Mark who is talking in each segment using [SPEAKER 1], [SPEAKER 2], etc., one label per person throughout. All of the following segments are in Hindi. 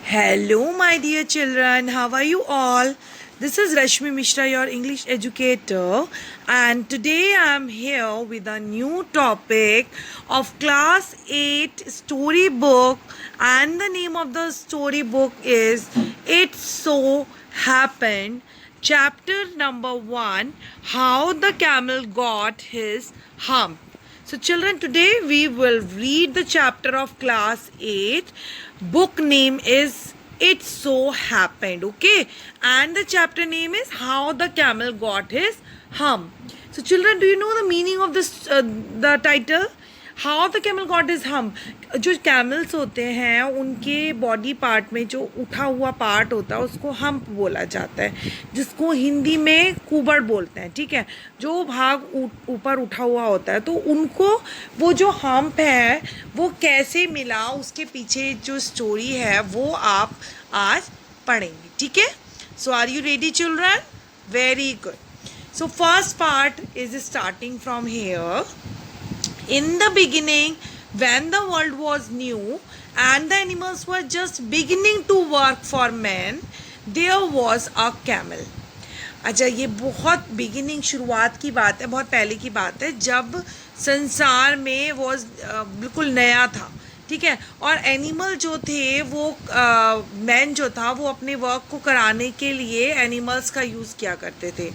[SPEAKER 1] Hello, my dear children. How are you all? This is Rashmi Mishra, your English educator, and today I am here with a new topic of Class 8 storybook, and the name of the storybook is It So Happened. Chapter number 1, How the Camel Got His Hump. So children, today we will read the chapter of class 8. Book name is It So Happened, okay? And the chapter name is How the Camel Got His Hump. So children, do you know the meaning of this the title? How the Camel Got His Hump. जो कैमल्स होते हैं उनके बॉडी पार्ट में जो उठा हुआ पार्ट होता है उसको हम्प बोला जाता है, जिसको हिंदी में कुबड़ बोलते हैं, ठीक है। जो भाग ऊपर उठा हुआ होता है तो उनको वो जो हम्प है वो कैसे मिला, उसके पीछे जो स्टोरी है वो आप आज पढ़ेंगे, ठीक है। So are you ready children? Very good. So first part is starting from here. In the beginning, when the world was new and the animals were just beginning to work for man, there was a camel. अच्छा, ये बहुत बिगिनिंग शुरुआत की बात है, बहुत पहले की बात है, जब संसार में वो बिल्कुल नया था, ठीक है। और एनिमल जो थे वो मैन जो था वो अपने वर्क को कराने के लिए एनिमल्स का यूज़ किया करते थे.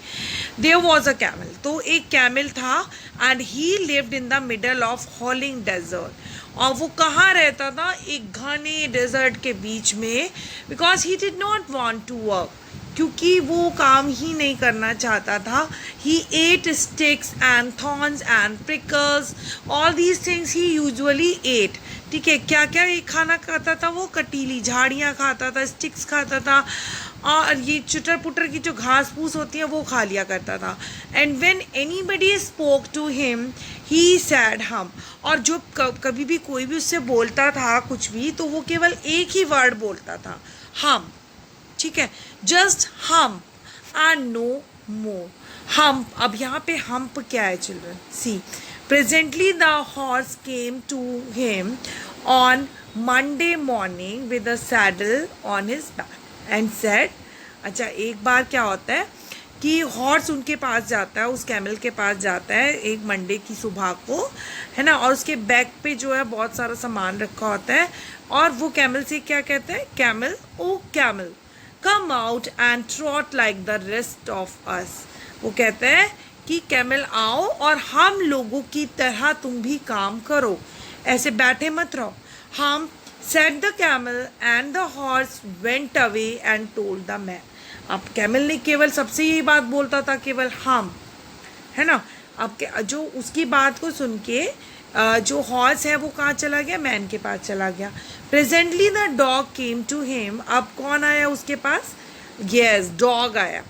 [SPEAKER 1] देयर वॉज अ कैमल, तो एक कैमल था and he lived in the middle of howling desert. और वो कहाँ रहता था? एक घने डेजर्ट के बीच में, because he did not want to work, क्योंकि वो काम ही नहीं करना चाहता था. He ate sticks and thorns and prickles, all these things he usually ate, ठीक है। क्या क्या ये खाना खाता था? वो कटीली झाड़ियाँ खाता था, स्टिक्स खाता था, और ये चुटर पुटर की जो घास फूस होती है वो खा लिया करता था. And when anybody spoke to him he said humph, और जो कभी भी कोई भी उससे बोलता था कुछ भी तो वो केवल एक ही वर्ड बोलता था, हम, ठीक है, जस्ट हम एंड नो मोर. हम, अब यहाँ पे हम्प क्या है children? See, presently the horse came to him on Monday morning with a saddle on his back and said. अच्छा, एक बार क्या होता है कि हॉर्स उनके पास जाता है, उस कैमल के पास जाता है एक मंडे की सुबह को, है ना, और उसके बैक पे जो है बहुत सारा सामान रखा होता है, और वो कैमल से क्या कहते हैं? Camel, O camel, come out and trot like the rest of us. वो कहते हैं कि कैमल आओ और हम लोगों की तरह तुम भी काम करो, ऐसे बैठे मत रहो. हम said the camel and the horse went away and told the man. अब कैमल ने केवल सबसे यही बात बोलता था, केवल हम, है ना. अब जो उसकी बात को सुन के जो हॉर्स है वो कहाँ चला गया? मैन के पास चला गया. Presently the dog came to him. अब कौन आया उसके पास? यस, डॉग आया.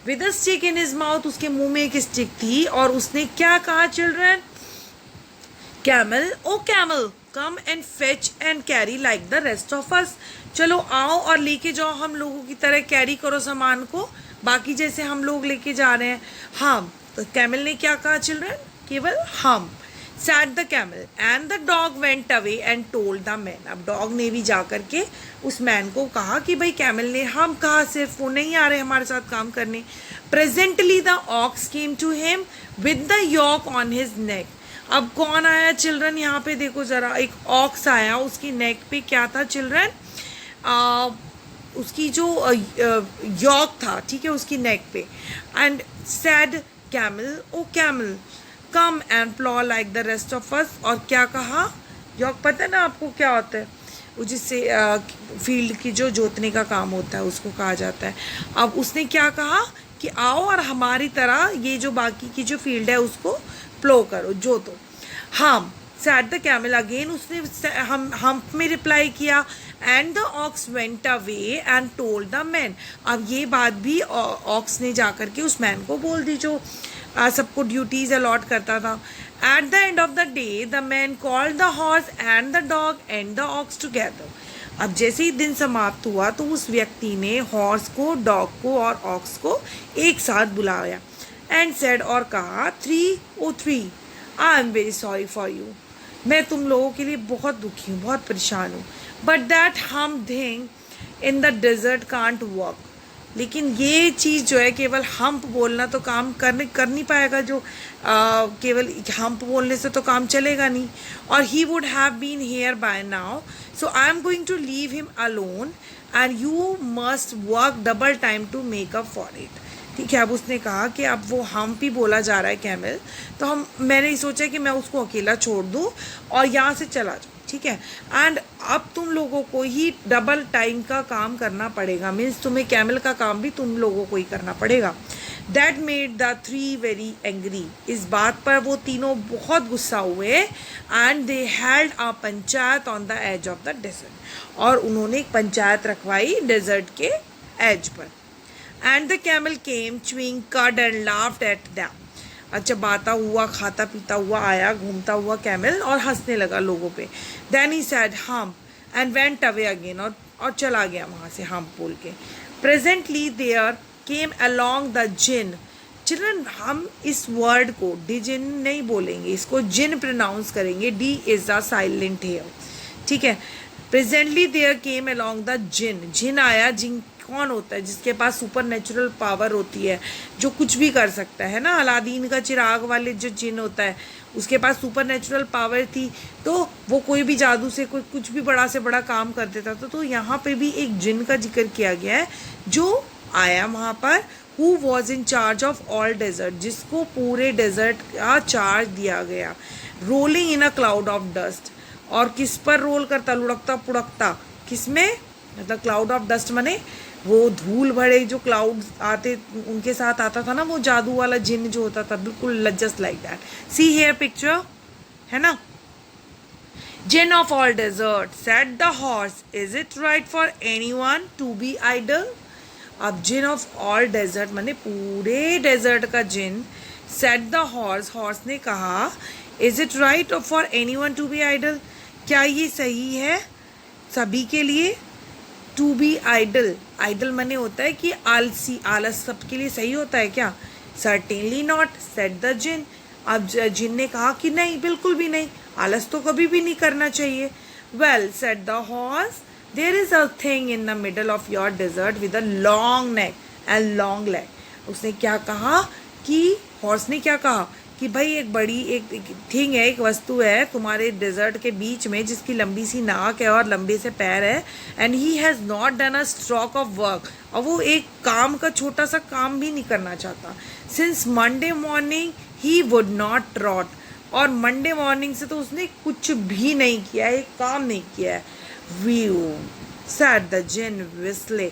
[SPEAKER 1] With a stick in his mouth, उसके मुंह में एक स्टिक थी, और उसने क्या कहा children? Camel, O camel, come and fetch and carry like the rest of us. चलो आओ और लेके जाओ, हम लोगों की तरह कैरी करो सामान को, बाकी जैसे हम लोग लेके जा रहे हैं. हम, तो कैमल ने क्या कहा चिल्ड्रन? केवल हम. Sad the camel and the dog went away and told the man. अब डॉग ने भी जा करके उस मैन को कहा कि भाई कैमल ने हम कहा, सिर्फ वो नहीं आ रहे हमारे साथ काम करने. Presently the ox came to him with the yoke on his neck. अब कौन आया चिल्ड्रन? यहाँ पे देखो जरा, एक ऑक्स आया, उसकी नेक पे क्या था चिल्ड्रन? उसकी जो यॉक था, ठीक है, उसकी नेक पे. And said camel, O camel, come and plough like the rest of us. और क्या कहा? यॉक पता है ना आपको क्या होता है? वो जिससे फील्ड की जो जोतने का काम होता है उसको कहा जाता है. अब उसने क्या कहा कि आओ और हमारी तरह ये जो बाकी की जो फील्ड है उसको प्लो करो, जोतो. हम, सैड द कैमल, अगेन उसने हम में रिप्लाई किया. And the ox went away and told the man. अब ये बात भी ऑक्स ने जा करके उस मैन को बोल दी जो सबको ड्यूटीज अलॉट करता था. At the end of the day the man called the horse and the dog and the ox together. अब जैसे ही दिन समाप्त हुआ तो उस व्यक्ति ने हॉर्स को, डॉग को और ऑक्स को एक साथ बुलाया. एंड सेड, और कहा, 303, I am very sorry for you. मैं तुम लोगों के लिए बहुत दुखी हूँ, बहुत परेशान हूँ. But that humph thing in the desert can't work. लेकिन ये चीज़ जो है केवल हम्प बोलना तो काम कर नहीं पाएगा, जो केवल हम्प बोलने से तो काम चलेगा नहीं। और he would have been here by now, so I am going to leave him alone and you must work double time to make up for it. ठीक है, अब उसने कहा कि अब वो हम्प ही बोला जा रहा है कैमल, तो मैंने सोचा कि मैं उसको अकेला छोड़ दूँ और यहाँ से चला जाऊँ। ठीक है, एंड अब तुम लोगों को ही डबल टाइम का काम करना पड़ेगा, मीन्स तुम्हें कैमल का काम भी तुम लोगों को ही करना पड़ेगा। That made the three very angry. इस बात पर वो तीनों बहुत गुस्सा हुए and they held a panchayat on the edge of the desert. और उन्होंने एक पंचायत रखवाई डेजर्ट के एज पर। And the camel came chewing cud and laughed at them. अच्छा, बाता हुआ खाता पीता हुआ आया, घूमता हुआ कैमल, और हंसने लगा लोगों पे। Then he said humph and went away again, और चला गया वहाँ से हम बोल के। Presently there came along the djinn. Children, हम इस वर्ड को डिजिन नहीं बोलेंगे, इसको जिन प्रोनाउंस करेंगे। D is a silent here. ठीक है, presently there came along the djinn. Djinn आया, जिन कौन होता है? जिसके पास सुपर नेचुरल पावर होती है, जो कुछ भी कर सकता है ना। अलादीन का चिराग वाले जो जिन होता है, उसके पास सुपर नेचुरल पावर थी, तो वो कोई भी जादू से कोई कुछ भी बड़ा से बड़ा काम कर देता था। तो यहाँ पे भी एक जिन का जिक्र किया गया है जो आया वहाँ पर। Who was in charge of all desert, जिसको पूरे डेजर्ट का चार्ज दिया गया। Rolling in a cloud of dust, और किस पर रोल करता? लुढ़कता पुढ़कता। किसमें? मतलब क्लाउड ऑफ डस्ट माने वो धूल भरे जो क्लाउड आते उनके साथ आता था ना, वो जादू वाला जिन जो होता था, बिल्कुल just like that. See here picture, है ना। Djinn of all desert said the horse, is it right for anyone to be idle. अब जिन ऑफ ऑल डेजर्ट माने पूरे डेजर्ट का djinn. Said the horse, horse ने कहा, is it right for anyone to be idle, क्या ये सही है सभी के लिए? टू बी आइडल, आइडल मने होता है कि आलसी, आलस सबके लिए सही होता है क्या? सर्टेनली नॉट, सेड द जिन। अब जिन ने कहा कि नहीं, बिल्कुल भी नहीं, आलस तो कभी भी नहीं करना चाहिए। Well, said the horse, there is a thing in the middle of your desert with a long neck and long leg. उसने क्या कहा कि हॉर्स ने क्या कहा कि भाई एक बड़ी एक थिंग है, एक वस्तु है तुम्हारे डेजर्ट के बीच में, जिसकी लंबी सी नाक है और लंबे से पैर है। And he has not done a stroke of work, और वो एक काम का छोटा सा काम भी नहीं करना चाहता। Since Monday morning he would not trout, और मंडे मॉर्निंग से तो उसने कुछ भी नहीं किया है, एक काम नहीं किया है। Whew said the djinn whistling.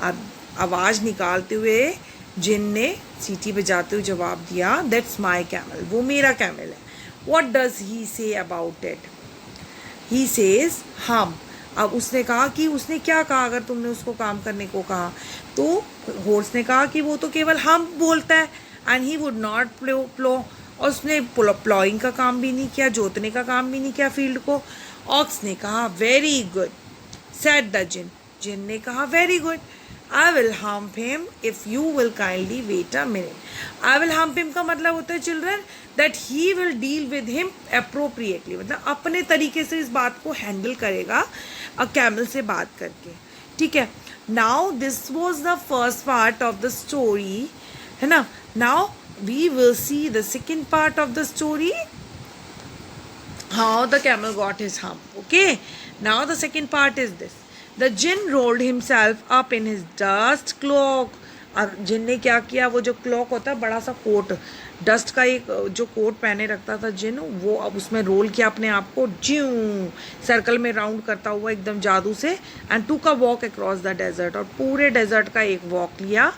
[SPEAKER 1] अब आवाज़ निकालते हुए जिन ने सीटी बजाते हुए जवाब दिया, दैट्स माई कैमल, वो मेरा कैमल है। What does he say about it? He says हम। अब उसने कहा कि उसने क्या कहा अगर तुमने उसको काम करने को कहा? तो हॉर्स ने कहा कि वो तो केवल हम बोलता है, एंड ही वुड नॉट प्लो, और उसने प्लॉइंग का काम भी नहीं किया, जोतने का काम भी नहीं किया फील्ड को। ऑक्स ने कहा, very good, said the djinn. जिन ने कहा, very good, I will hump him if you will kindly wait a minute. I will hump him का मतलब होता है children that he will deal with him appropriately, मतलब अपने तरीके से इस बात को हैंडल करेगा कैमल से बात करके। ठीक है, now this was the first part of the story, है ना। Now we will see the second part of the story, how the camel got his hump. Okay, now the second part is this. The jinn rolled himself up in his dust cloak. अब जिन ने क्या किया, वो जो क्लॉक होता है बड़ा सा कोट, डस्ट का एक जो कोट पहने रखता था जिन, वो अब उसमें रोल किया अपने आप को, ज्यू सर्कल में राउंड करता हुआ एकदम जादू से। And took a walk across the desert, और पूरे डेजर्ट का एक वॉक लिया।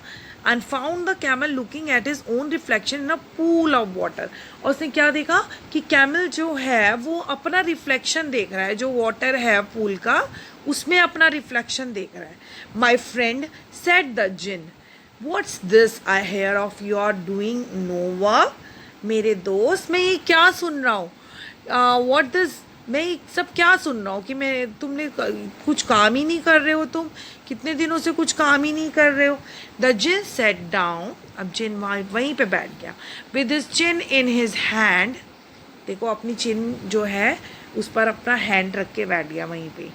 [SPEAKER 1] And found the camel looking at his own reflection in a pool of water. और उसने क्या देखा कि कैमल जो है वो अपना रिफ्लेक्शन देख रहा है, जो वाटर है पूल का उसमें अपना रिफ्लेक्शन देख रहा है। My friend said the djinn, what's this I hear of you are doing no work. मेरे दोस्त, मैं ये क्या सुन रहा हूँ, व्हाट दिस, मैं ये सब क्या सुन रहा हूँ कि मैं तुमने कुछ काम ही नहीं कर रहे हो, तुम कितने दिनों से कुछ काम ही नहीं कर रहे हो। द जिन सेट डाउन, अब जिन वहीं पे बैठ गया, with his chin in his hand, देखो अपनी चिन जो है उस पर अपना हैंड रख के बैठ गया वहीं पे।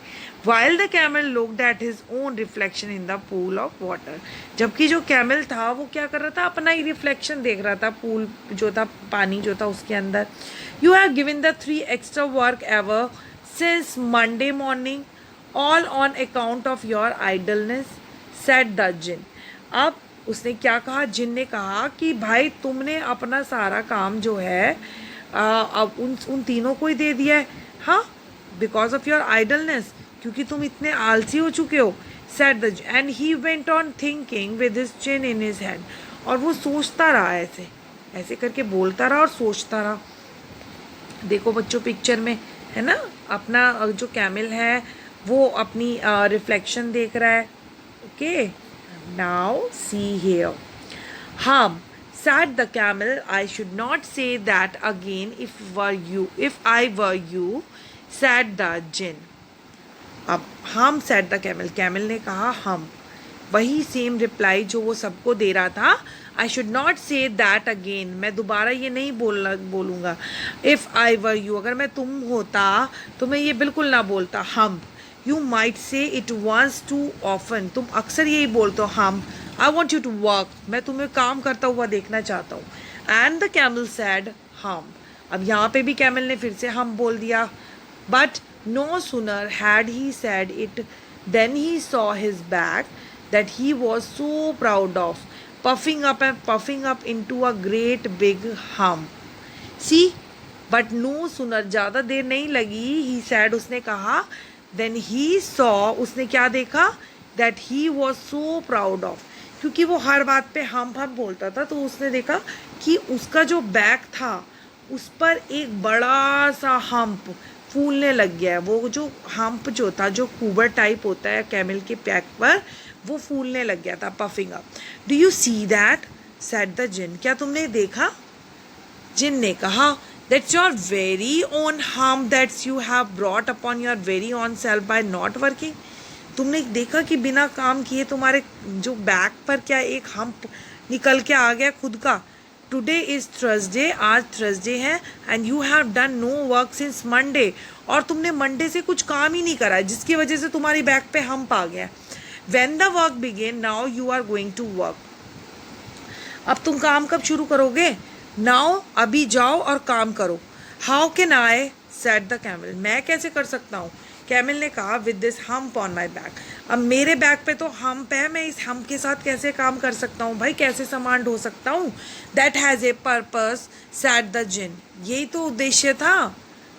[SPEAKER 1] while the camel looked at his own reflection in the pool of water. जबकि जो कैमल था वो क्या कर रहा था, अपना ही रिफ्लेक्शन देख रहा था पूल जो था, पानी जो था उसके अंदर. You have given the 3 extra work ever since Monday morning, all on account of your idleness, said the jinn. अब उसने क्या कहा, जिन ने कहा कि भाई तुमने अपना सारा काम जो है अब उन तीनों को ही दे दिया है. हाँ, बिकॉज ऑफ योर आइडलनेस, क्योंकि तुम इतने आलसी हो चुके हो. Said the and he went on thinking with his chin in his hand. और वो सोचता रहा, ऐसे ऐसे करके बोलता रहा और सोचता रहा. देखो बच्चों पिक्चर में है ना, अपना जो कैमल है वो अपनी रिफ्लेक्शन देख रहा है. Okay, now see here. हम said the camel, I should not say that again if I were you, said the jinn. अब हम said the camel, कैमल ने कहा हम, वही सेम रिप्लाई जो वो सबको दे रहा था. I should not say that again, मैं दोबारा ये नहीं बोलूँगा. If I were you, अगर मैं तुम होता तो मैं ये बिल्कुल ना बोलता. हम, you might say it once too often, तुम अक्सर यही बोलते हो हम. I want you to work, मैं तुम्हें काम करता हुआ देखना चाहता हूँ. And the camel said हम. अब यहाँ पे भी कैमल ने फिर से हम बोल दिया. But no sooner had he said it than he saw his back that he was so proud of, puffing up into a great big hump. See, but no sooner, ज़्यादा देर नहीं लगी, he said, उसने कहा, then he saw, उसने क्या देखा, that he was so proud of, क्योंकि वो हर बात पे हम बोलता था, तो उसने देखा कि उसका जो बैक था उस पर एक बड़ा सा हम्प फूलने लग गया है. वो जो हम्प जो था, जो कुबर टाइप होता है कैमल के बैक पर, वो फूलने लग गया था, puffing up. Do you see that, said the djinn. क्या तुमने देखा, जिन ने कहा. That's your very own hump that's you have brought upon your very own self by not working. तुमने देखा कि बिना काम किए तुम्हारे जो बैक पर क्या एक हम्प निकल के आ गया खुद का. टुडे इज़ थर्सडे, आज थर्सडे है. And you have done no work since Monday, और तुमने मंडे से कुछ काम ही नहीं करा, जिसकी वजह से तुम्हारी बैक पे हम्प आ गया. When the work began, now you are going to work. अब तुम काम कब शुरू करोगे, नाउ, अभी जाओ और काम करो. How can I, said the camel. मैं कैसे कर सकता हूँ, कैमल ने कहा, with this hump on my back. अब मेरे बैक पे तो हम्प है, मैं इस हम्प के साथ कैसे काम कर सकता हूँ भाई, कैसे समान ढो सकता हूँ. That has a purpose, said the djinn. यही तो उद्देश्य था,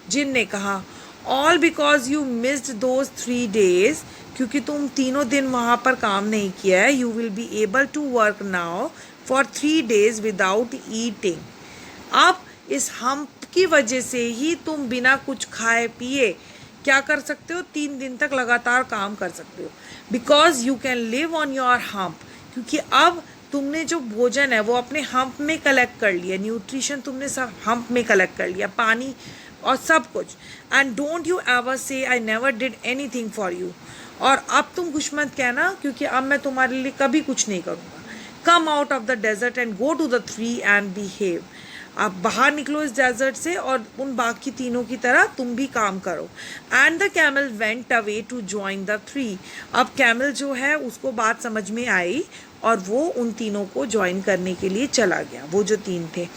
[SPEAKER 1] जिन ने कहा. All because you missed those 3 days, क्योंकि तुम तीनों दिन वहाँ पर काम नहीं किया है. You will be able to work now for 3 days without eating. अब इस हम्प की वजह से ही तुम बिना कुछ खाए पिए क्या कर सकते हो, 3 दिन तक लगातार काम कर सकते हो. Because you can live on your hump, क्योंकि अब तुमने जो भोजन है वो अपने हम्प में कलेक्ट कर लिया, न्यूट्रिशन तुमने सब हम्प में कलेक्ट कर लिया, पानी और सब कुछ. एंड डोंट यू एवर से I never did any thing for you. और अब तुम कुछ मत कहना, क्योंकि अब मैं तुम्हारे लिए कभी कुछ नहीं करूँगा. Come out of the desert and go to the tree and behave. आप बाहर निकलो इस डेजर्ट से और उन बाकी तीनों की तरह तुम भी काम करो. And the camel went away to join the 3. अब कैमल जो है उसको बात समझ में आई और वो उन तीनों को ज्वाइन करने के लिए चला गया, वो जो 3 थे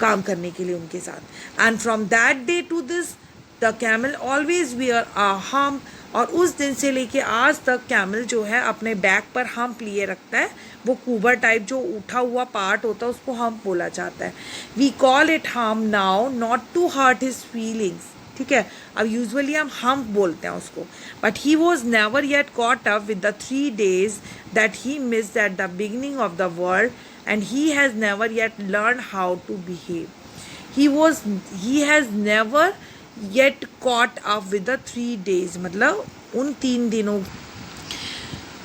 [SPEAKER 1] काम करने के लिए उनके साथ. And from that day to this the camel always wear a hump. और उस दिन से लेके आज तक कैमल जो है अपने बैक पर हम्प लिए रखता है. वो कुबर टाइप जो उठा हुआ पार्ट होता है उसको हम्प बोला जाता है. We call it hump now not to hurt his feelings. ठीक है, अब यूजुअली हम हम्प बोलते हैं उसको. But he was never yet caught up with the 3 days that he missed at the beginning of the world, and he has never yet learn how to behave. He has never yet caught up with the 3 days, मतलब उन 3 दिनों.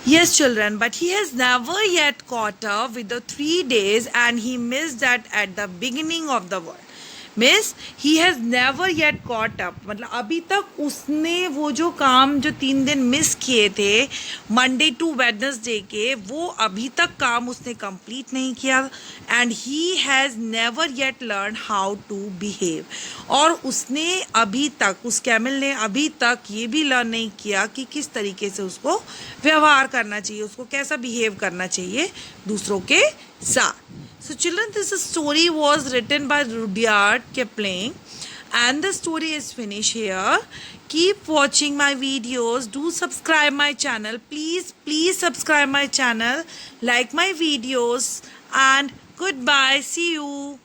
[SPEAKER 1] Yes children, but he has never yet caught up with the 3 days and he missed that at the beginning of the world. Means he has never yet caught up, मतलब अभी तक उसने वो जो काम जो 3 दिन मिस किए थे मंडे टू वेडनेसडे के, वो अभी तक काम उसने कंप्लीट नहीं किया. And he has never yet learn how to behave, और उसने अभी तक, उस कैमल ने अभी तक ये भी लर्न नहीं किया कि किस तरीके से उसको व्यवहार करना चाहिए, उसको कैसा बिहेव करना चाहिए दूसरों के साथ. So children, this story was written by Rudyard Kipling and the story is finished here. Keep watching my videos. Do subscribe my channel. Please subscribe my channel. Like my videos and goodbye. See you.